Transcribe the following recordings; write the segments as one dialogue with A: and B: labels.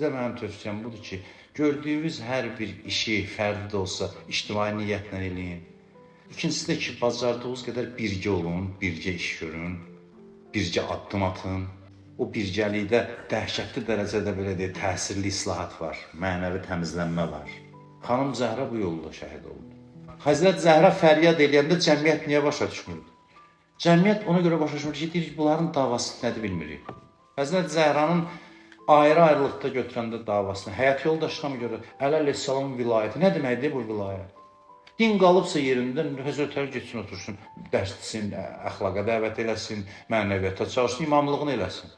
A: Sizə mənim tövsiyəm budur ki, gördüyünüz hər bir işi fərdi də olsa ictimai niyyətlə eləyin. İkincisi də ki, bacardığınız qədər birgə olun, birgə iş görün, birgə addım atın. O birgəlikdə dəhşətli dərəcədə belə deyək, təsirli islahat var, mənəvi təmizlənmə var. Xanım Zəhra bu yolda şəhid oldu. Həzrət Zəhra fəryad eləyəndə cəmiyyət niyə başa düşmürdü? Cəmiyyət ona görə başa düşmür ki, deyir, bunların davası nədir bilmirik. Həzrət Zəhranın ayrı-ayrılıqda götürəndə davasını, həyat yoldaşına mı görə, Əleyhisselamın vilayəti, nə deməkdir bu vilayət? Din qalıbsa yerində, həzrətlər geçsin, otursun, dərs etsin, əxlaqa dəvət eləsin, mənəviyyata çalışsın, imamlığını eləsin.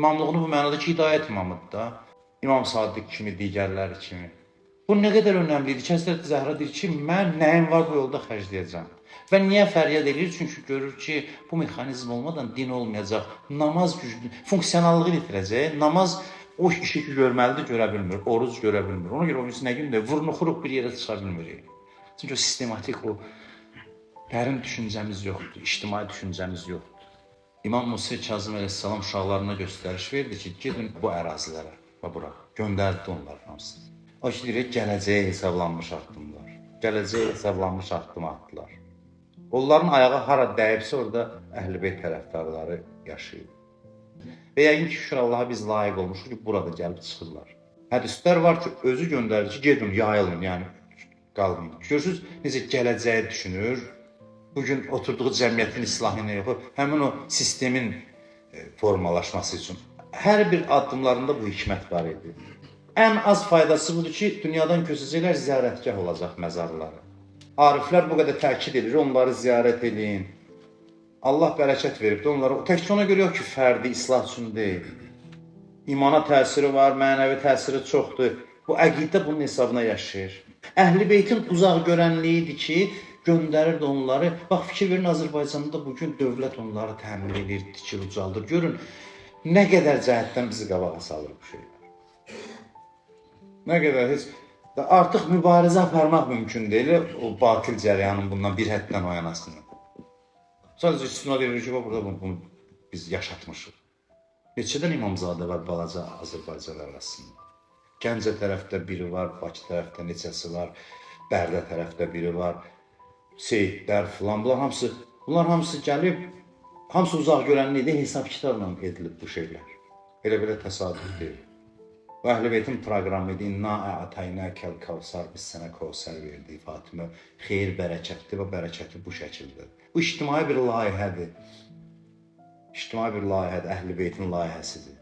A: İmamlığını bu mənada ki, hidayət imamıdır da, İmam Sadiq kimi, digərləri kimi. Bu nə qədər önəmlidir ki, Həzrət Zəhra deyir ki, mən nəyim var bu yolda xərcləyəcəm. Və niyə fəryad edir? Çünki görür ki, bu mexanizm olmadan din olmayacaq, namaz güclü, funksionallığı itirəcək, namaz o işi ki, görməlidir, görə bilmir, oruc görə bilmir. Ona görə o birisi nə gün də vurnuxuruq bir yerə çıxa bilmirik. Çünki o sistematik, o dərin düşüncəmiz yoxdur, ictimai düşüncəmiz yoxdur. İmam Musa Kazım əleyhissalam uşaqlarına göstəriş verdi ki, gedin bu ərazilərə və bura, göndərdi onların hamısını. O ki, deyir, gələcəyə hesablanmış addımlar, gələcəyə hesablanmış addım atdılar. Onların ayağı hara dəyibsə, orada Əhl-i-Beyt tərəfdarları yaşayıb. Və yəqin ki, şükür Allaha biz layiq olmuşuq ki, burada gəlib çıxırlar. Hədislər var ki, özü göndərdi ki, gedin, yayılın, yəni qalmayın. Görürsünüz, necə gələcəyi düşünür, bugün oturduğu cəmiyyətin islahını yox, həmin o sistemin formalaşması üçün. Hər bir addımlarında bu hikmət var idi. Ən az faydası budur ki, dünyadan köçəcəklər, ziyarətgah olacaq məzarları. Ariflər bu qədər təkid edir, onları ziyarət edin. Allah bərəkət veribdir onlara. Təkcə ona görə yox ki, fərdi islah üçün deyil. İmana təsiri var, mənəvi təsiri çoxdur. Bu əqidə bunun hesabına yaşayır. Əhl-i-Beytin uzaq görənliyi idi ki, göndərirdi onları. Bax, fikir verin, Azərbaycanda bugün dövlət onları təmin edir, tikir, ucaldır. Görün, nə qədər cəhətdən bizi qabağa salır bu şeylər. Nə qədər heç... Artıq mübarizə aparmaq mümkün deyil, o batil cəryanın bundan bir həddən oyanasını. Sadəcə istisna verir ki, burada bunu biz yaşatmışıq. Neçədən İmamzadə və balaca Azərbaycan arasında. Gəncə tərəfdə biri var, Bakı tərəfdə neçəsi var, Bərdə tərəfdə biri var, Seyidlər filan, bunlar hamısı gəlib, hamısı uzaq görənlikdə hesab kitabla edilib bu şeylər. Elə-belə təsadüf deyil. Bu Əhl-i-Beytin proqramı idi, İnna ə'ataynəkəl kavsar, biz sənə kavsər verdik, Fatimə, xeyir bərəkətdir və bərəkəti bu şəkildir. Bu ictimai bir layihədir. İctimai bir layihədir, Əhl-i-Beytin layihəsidir.